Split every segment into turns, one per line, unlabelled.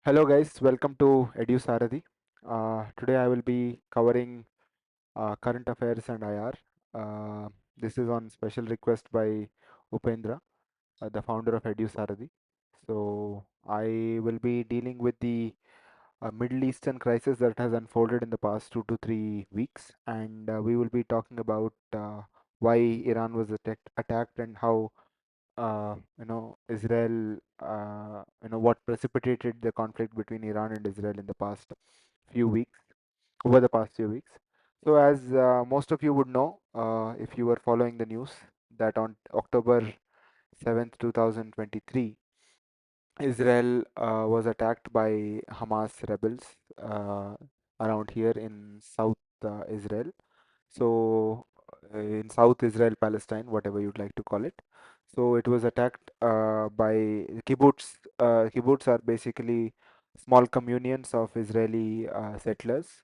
Hello guys, welcome to Edu Saradhi. Today I will be covering current affairs and IR. This is on special request by Upendra, the founder of Edu Saradhi. So I will be dealing with the Middle Eastern crisis that has unfolded in the past 2 to 3 weeks, and we will be talking about why Iran was attacked and how Israel, what precipitated the conflict between Iran and Israel in the past few weeks, over the past few weeks. So, as most of you would know, if you were following the news, that on October 7th, 2023, Israel was attacked by Hamas rebels uh, around here in South Israel. So, in South Israel, Palestine, whatever you'd like to call it. So, it was attacked by kibbutz. Kibbutz are basically small communions of Israeli settlers,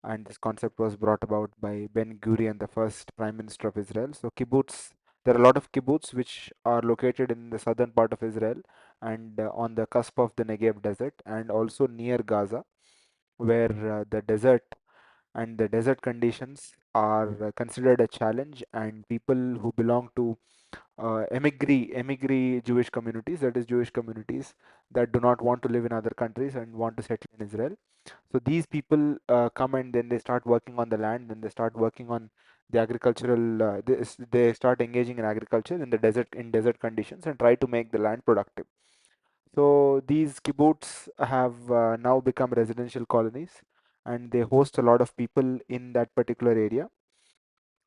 and this concept was brought about by Ben Gurion, the first Prime Minister of Israel. So, kibbutz, there are a lot of kibbutz which are located in the southern part of Israel and on the cusp of the Negev desert, and also near Gaza, where the desert conditions are considered a challenge, and people who belong to emigre Jewish communities, that is Jewish communities that do not want to live in other countries and want to settle in Israel. So these people come and then they start working on the land, then they start working on the agricultural, they start engaging in agriculture in the desert, in desert conditions, and try to make the land productive. So these kibbutz have now become residential colonies, and they host a lot of people in that particular area.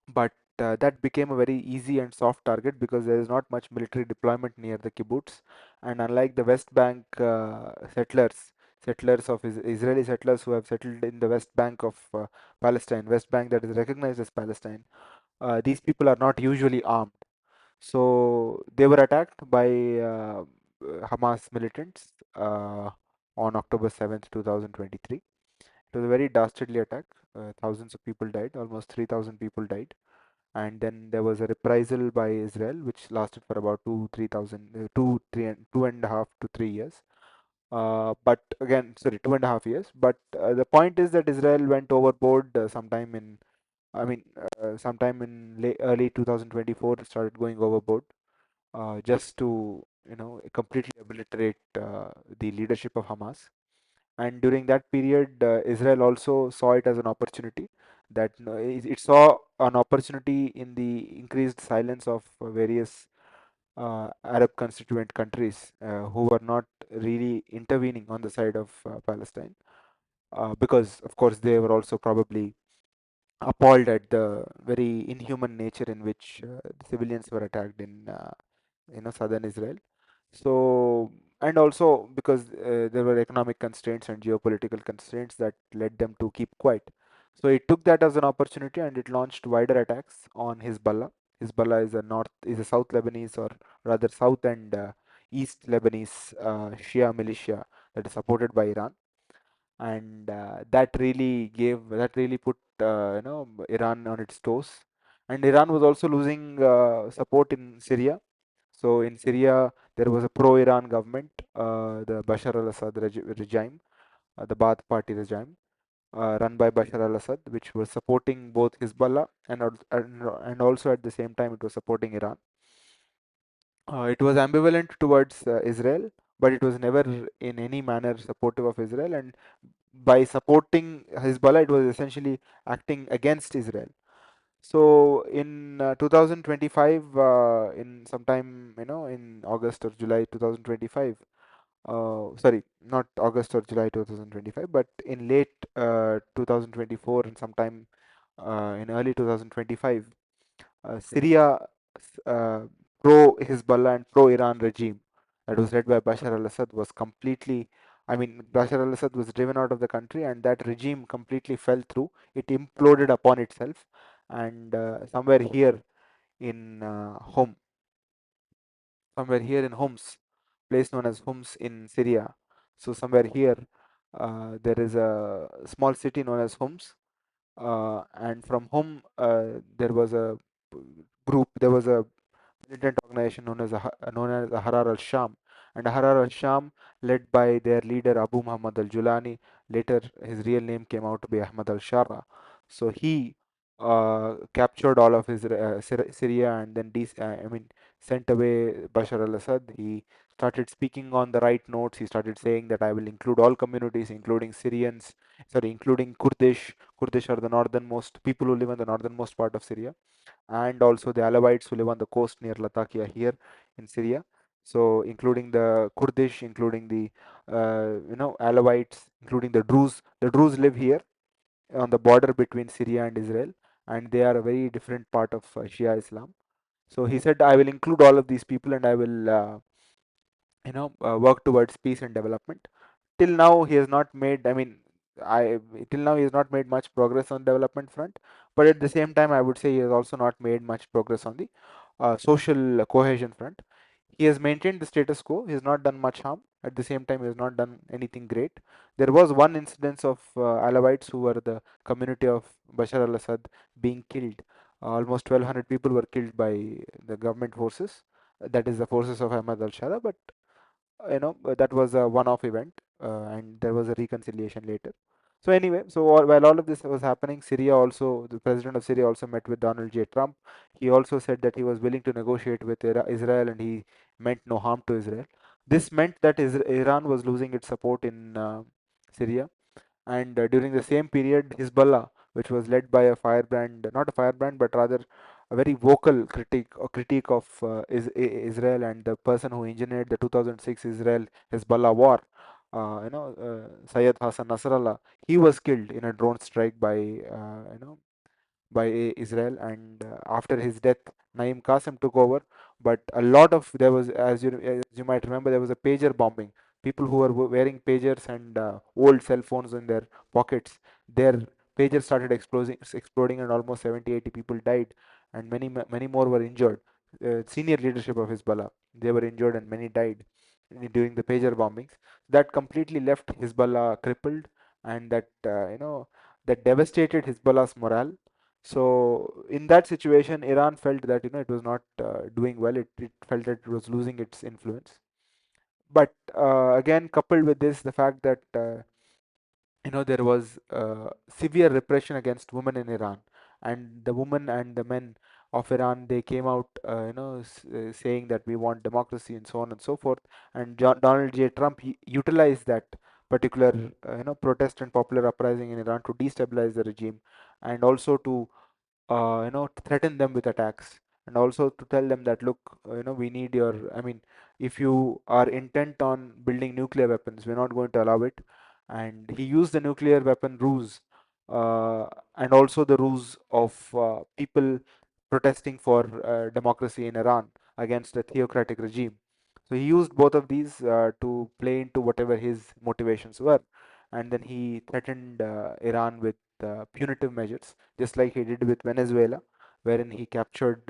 But that became a very easy and soft target because there is not much military deployment near the kibbutz. And unlike the West Bank settlers of Israeli settlers who have settled in the West Bank of Palestine, West Bank that is recognized as Palestine, these people are not usually armed. So they were attacked by Hamas militants on October 7th, 2023. It was a very dastardly attack. Thousands of people died, almost 3,000 people died. And then there was a reprisal by Israel, which lasted for about 2 and a half to 3 years. But again, sorry, 2.5 years. But the point is that Israel went overboard sometime in early 2024, it started going overboard just to completely obliterate the leadership of Hamas. And during that period, Israel also saw it as an opportunity. It saw an opportunity in the increased silence of various Arab constituent countries who were not really intervening on the side of Palestine, because of course they were also probably appalled at the very inhuman nature in which the civilians were attacked in southern Israel. So, and also because there were economic constraints and geopolitical constraints that led them to keep quiet. So it took that as an opportunity and it launched wider attacks on Hezbollah. Hezbollah is a South Lebanese, or rather South and East Lebanese Shia militia that is supported by Iran, and that really put Iran on its toes. And Iran was also losing support in Syria. So in Syria, there was a pro-Iran government, the Bashar al-Assad regime, the Baath Party regime, run by Bashar al-Assad, which was supporting both Hezbollah and also at the same time it was supporting Iran. It was ambivalent towards Israel, but it was never in any manner supportive of Israel. And by supporting Hezbollah, it was essentially acting against Israel. So in 2025, in sometime in August or July 2025, sorry, not August or July 2025, but in late 2024 and sometime in early 2025, Syria uh, pro-Hezbollah and pro-Iran regime that was led by Bashar al-Assad was completely, Bashar al-Assad was driven out of the country, and that regime completely fell through. It imploded upon itself, and in Hom, somewhere here in Homs, place known as Homs in Syria. So somewhere here, there is a small city known as Homs, and from Hom there was a there was a militant organization known as Ahrar al-Sham, and Ahrar al-Sham, led by their leader Abu Muhammad al-Julani. Later, his real name came out to be Ahmad al-Shara. So he captured all of his Syria, and then sent away Bashar al-Assad. He started speaking on the right notes. He started saying that I will include all communities, including Syrians, sorry, including Kurdish. Kurdish are the northernmost people who live in the northernmost part of Syria, and also the Alawites who live on the coast near Latakia here in Syria. So, including the Kurdish, including the Alawites, including the Druze. The Druze live here on the border between Syria and Israel, and they are a very different part of Shia Islam. So he said, I will include all of these people, and I will work towards peace and development. Till now he has not made, I till now he has not made much progress on development front, but at the same time I would say he has also not made much progress on the social cohesion front. He has maintained the status quo. He has not done much harm. At the same time, he has not done anything great. There was one incidence of Alawites, who were the community of Bashar al-Assad, being killed. Almost 1,200 people were killed by the government forces, that is the forces of Ahmad al-Shara. But that was a one-off event, and there was a reconciliation later. So anyway, while all of this was happening, the president of Syria also met with Donald J. Trump. He also said that he was willing to negotiate with Israel, and he meant no harm to Israel. This meant that Iran was losing its support in Syria, and during the same period, Hezbollah, which was led by a firebrand, not a firebrand, but rather a very vocal critique of Israel, and the person who engineered the 2006 Israel Hezbollah war, Syed Hassan Nasrallah, he was killed in a drone strike by Israel, and after his death, Naim Qasim took over. But a lot of there was, as you might remember, there was a pager bombing. People who were wearing pagers and old cell phones in their pockets, their pagers started exploding, and almost 70, 80 people died, and many more were injured. Senior leadership of Hezbollah, they were injured, and many died during the pager bombings. That completely left Hezbollah crippled, and that devastated Hezbollah's morale. So in that situation, Iran felt that it was not doing well. It felt that it was losing its influence. But again, coupled with this, the fact that there was severe repression against women in Iran, and the women and the men of Iran, they came out saying that we want democracy and so on and so forth. And Donald J. Trump utilized that particular protest and popular uprising in Iran to destabilize the regime, and also to threaten them with attacks, and also to tell them that, look, we need your, if you are intent on building nuclear weapons, we're not going to allow it. And he used the nuclear weapon ruse, uh, and also the ruse of people protesting for democracy in Iran against a theocratic regime. So he used both of these to play into whatever his motivations were, and then he threatened Iran with punitive measures, just like he did with Venezuela, wherein he captured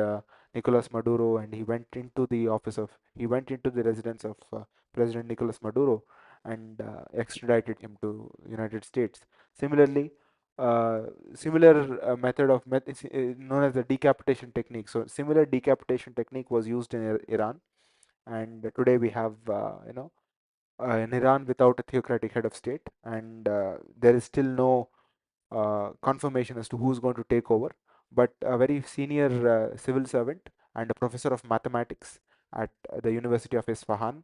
Nicolas Maduro, and he went into the residence of President Nicolas Maduro, and extradited him to United States. Similarly, uh, similar method of it's known as the decapitation technique. So similar decapitation technique was used in Iran, and today we have an Iran without a theocratic head of state, and there is still no confirmation as to who's going to take over. But a very senior civil servant and a professor of mathematics at the University of Isfahan,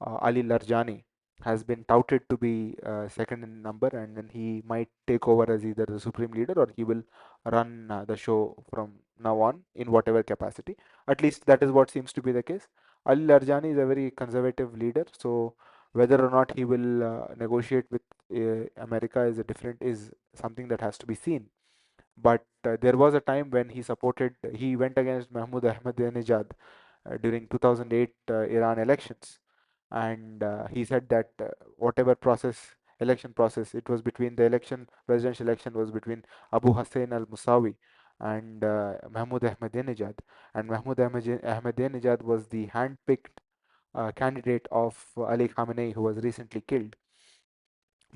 Ali Larjani, has been touted to be second in number, and then he might take over as either the supreme leader, or he will run the show from now on in whatever capacity. At least that is what seems to be the case. Ali Larjani is a very conservative leader, so whether or not he will negotiate with America is something that has to be seen. But there was a time when he went against Mahmoud Ahmadinejad during 2008 Iran elections, and he said that election process, it was between the presidential election was between Abu Hussein al-Musawi and Mahmoud Ahmadinejad, and Ahmadinejad was the hand-picked candidate of Ali Khamenei, who was recently killed.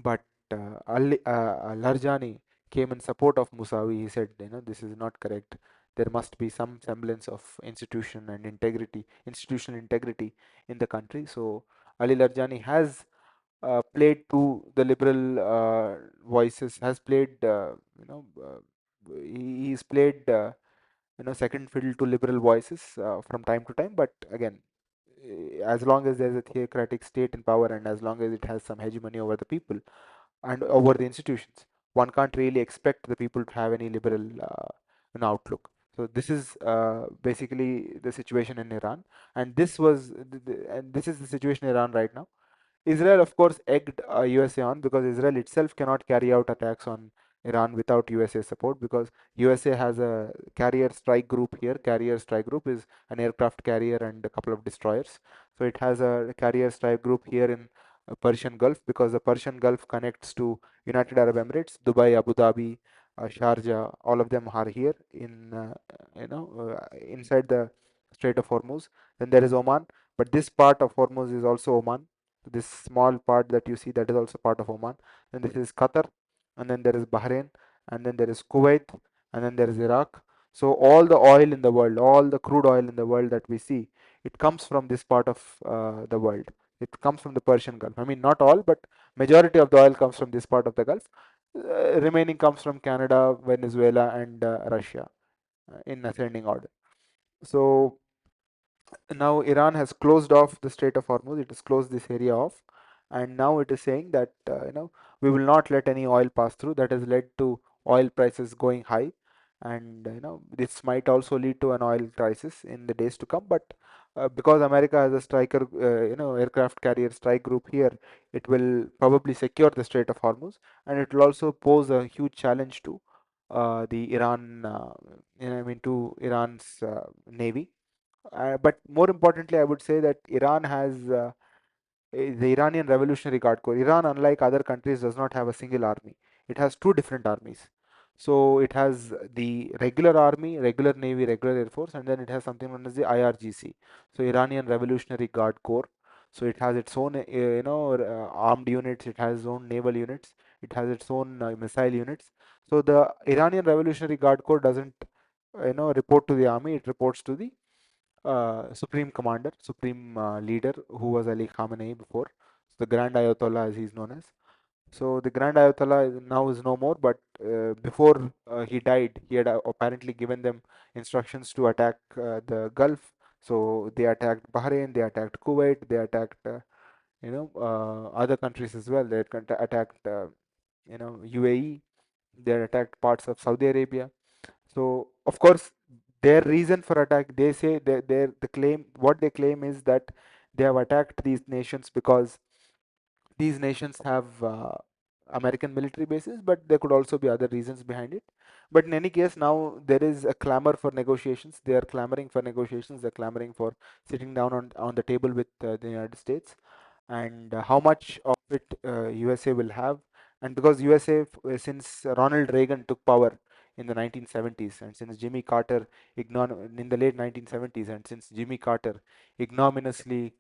But Larjani came in support of Musawi. He said, this is not correct. There must be some semblance of institutional integrity in the country. So Ali Larjani has played to the liberal voices, has played, he's played, second fiddle to liberal voices from time to time. But again, as long as there's a theocratic state in power and as long as it has some hegemony over the people and over the institutions, one can't really expect the people to have any liberal outlook. So this is basically the situation in Iran, and this is the situation in Iran right now. Israel, of course, egged USA on because Israel itself cannot carry out attacks on Iran without USA support, because USA has a carrier strike group here. Carrier strike group is an aircraft carrier and a couple of destroyers. So it has a carrier strike group here in Persian Gulf, because the Persian Gulf connects to United Arab Emirates, Dubai, Abu Dhabi, Sharjah. All of them are here in inside the Strait of Hormuz. Then there is Oman, but this part of Hormuz is also Oman. This small part that you see, that is also part of Oman. Then this is Qatar, and then there is Bahrain, and then there is Kuwait, and then there is Iraq. So all the oil in the world, all the crude oil in the world that we see, it comes from this part of the world. It comes from the Persian Gulf. I mean, not all, but majority of the oil comes from this part of the Gulf. Remaining comes from Canada, Venezuela, and Russia in ascending order. So now Iran has closed off the Strait of Hormuz. It has closed this area off, and now it is saying that we will not let any oil pass through. That has led to oil prices going high, and this might also lead to an oil crisis in the days to come. But because America has a aircraft carrier strike group here, it will probably secure the Strait of Hormuz, and it will also pose a huge challenge to the Iran, to Iran's navy. But more importantly, I would say that Iran has the Iranian Revolutionary Guard Corps. Iran, unlike other countries, does not have a single army. It has two different armies. So it has the regular army, regular navy, regular air force, and then it has something known as the IRGC. So Iranian Revolutionary Guard Corps. So it has its own, armed units. It has its own naval units. It has its own missile units. So the Iranian Revolutionary Guard Corps doesn't, report to the army. It reports to the supreme commander, supreme leader, who was Ali Khamenei before, so the Grand Ayatollah as he's known as. So the Grand Ayatollah now is no more, but before he died, he had apparently given them instructions to attack the Gulf. So they attacked Bahrain, they attacked Kuwait, they attacked other countries as well. They attacked UAE, they attacked parts of Saudi Arabia. So of course, their reason for attack, they say the claim, what they claim is that they have attacked these nations because these nations have American military bases, but there could also be other reasons behind it. But in any case, now there is a clamor for negotiations. They are clamoring for negotiations. They're clamoring for sitting down on the table with the United States, and how much of it USA will have. And because USA, since Ronald Reagan took power in the 1970s, and since Jimmy Carter in the late 1970s, and since Jimmy Carter ignominiously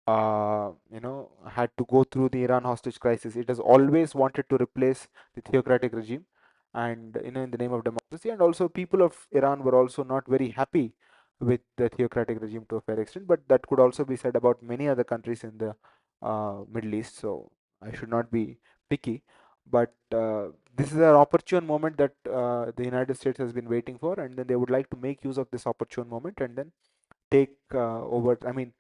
had to go through the Iran hostage crisis. It has always wanted to replace the theocratic regime, and in the name of democracy. And also, people of Iran were also not very happy with the theocratic regime to a fair extent. But that could also be said about many other countries in the Middle East. So I should not be picky, but this is an opportune moment that the United States has been waiting for, and then they would like to make use of this opportune moment and then take over. I mean,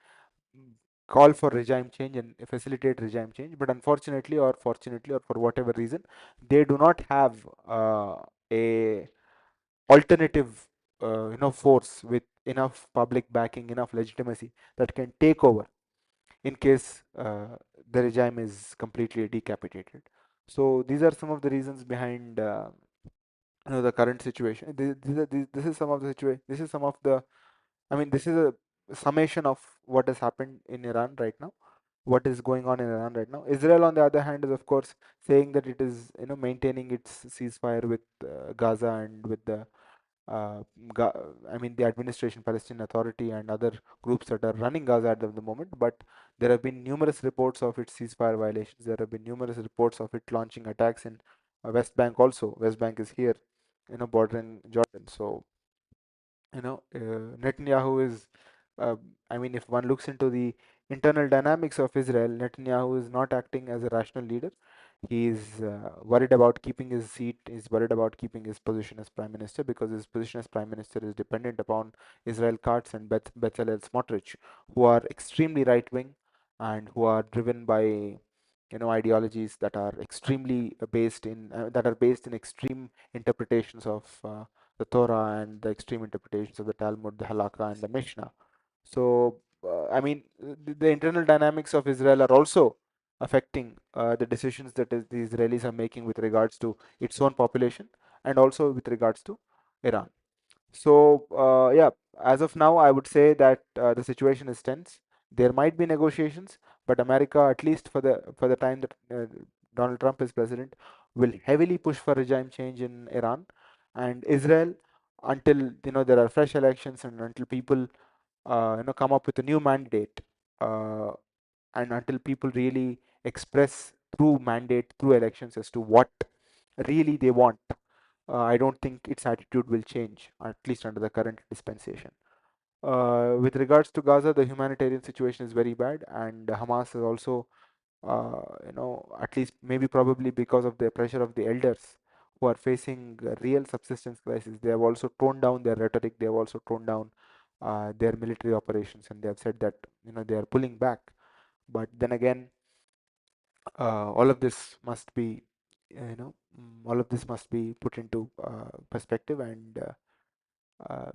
call for regime change and facilitate regime change. But unfortunately, or fortunately, or for whatever reason, they do not have a alternative force with enough public backing, enough legitimacy, that can take over in case the regime is completely decapitated. So these are some of the reasons behind the current situation. This is some of the situation. This is some of the, I mean, this is a summation of what has happened in Iran right now, what is going on in Iran right now. Israel, on the other hand, is of course saying that it is maintaining its ceasefire with Gaza and with the uh, Ga- I mean, the administration, Palestinian Authority, and other groups that are running Gaza at the moment. But there have been numerous reports of its ceasefire violations. There have been numerous reports of it launching attacks in West Bank also. West Bank is here, bordering Jordan. So Netanyahu is, uh, I mean, if one looks into the internal dynamics of Israel, Netanyahu is not acting as a rational leader. He is worried about keeping his seat, is worried about keeping his position as prime minister, because his position as prime minister is dependent upon Israel Katz and Bezalel Smotrich, who are extremely right wing and who are driven by ideologies that are extremely based in extreme interpretations of the Torah and the extreme interpretations of the Talmud, the Halakha, and the Mishnah. So, I mean, the internal dynamics of Israel are also affecting the decisions that the Israelis are making with regards to its own population and also with regards to Iran. So, yeah, as of now, I would say that the situation is tense. There might be negotiations, but America, at least for the time that Donald Trump is president, will heavily push for regime change in Iran, and Israel, until there are fresh elections and until people come up with a new mandate, uh, and until people really express through mandate, through elections, as to what really they want, I don't think its attitude will change, at least under the current dispensation. With regards to Gaza, the humanitarian situation is very bad, and Hamas is also, at least maybe probably because of the pressure of the elders who are facing a real subsistence crisis. They have also toned down their rhetoric. They have also toned down their military operations, and they have said that they are pulling back. But then again, all of this must be, all of this must be put into perspective, and uh,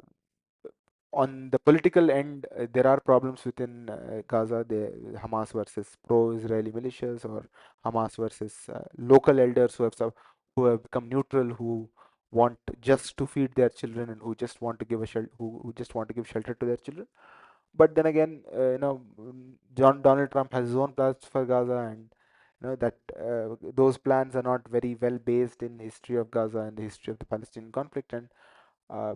on the political end, there are problems within Gaza. The Hamas versus pro-Israeli militias, or Hamas versus local elders who have become neutral, who want just to feed their children, and who just want to give a who just want to give shelter to their children. But then again, Donald Trump has his own plans for Gaza, and that those plans are not very well based in history of Gaza and the history of the Palestinian conflict, and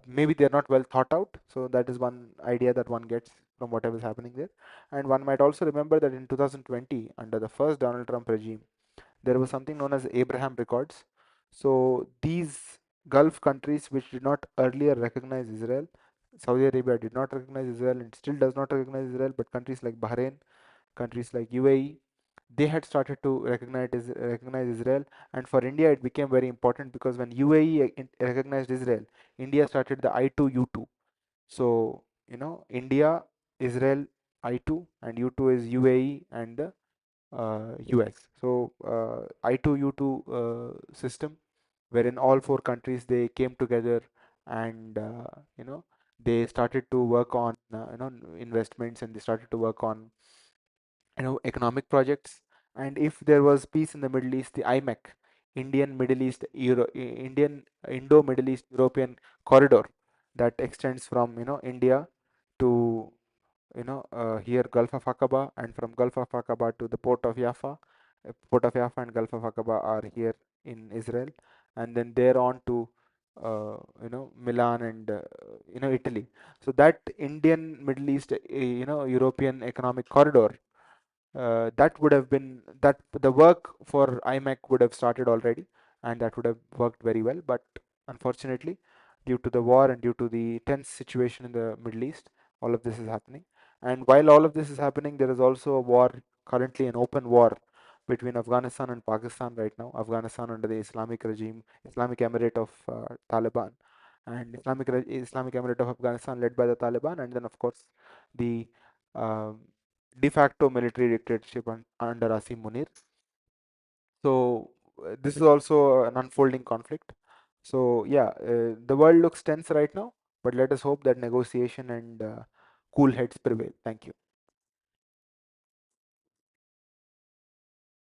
maybe they're not well thought out. So that is one idea that one gets from whatever is happening there. And one might also remember that in 2020, under the first Donald Trump regime, there was something known as Abraham Accords. So these Gulf countries which did not earlier recognize Israel, Saudi Arabia did not recognize Israel and still does not recognize Israel, but countries like Bahrain, countries like UAE, they had started to recognize Israel. And for India, it became very important, because when UAE recognized Israel, India started the I2U2. So India, Israel, I2, and U2 is UAE and the US. So I2U2 system, wherein all four countries they came together, and they started to work on investments, and they started to work on economic projects. And if there was peace in the Middle East, the IMEC, Indian Indo Middle East European corridor, that extends from India to here Gulf of Aqaba, and from Gulf of Aqaba to the port of Jaffa. Port of Jaffa and Gulf of Aqaba are here in Israel, and then there on to Milan and Italy. So that Indian Middle East European economic corridor, that would have been that the work for IMEC would have started already, and that would have worked very well. But unfortunately, due to the war and due to the tense situation in the Middle East, all of this is happening. And while all of this is happening, there is also a war, currently an open war between Afghanistan and Pakistan right now. Afghanistan under the Islamic regime, Islamic Emirate of Taliban, and Islamic Emirate of Afghanistan led by the Taliban, and then of course the um, de facto military dictatorship under Asim Munir. So this is also an unfolding conflict. So yeah, the world looks tense right now, but let us hope that negotiation and cool heads prevail. Thank you.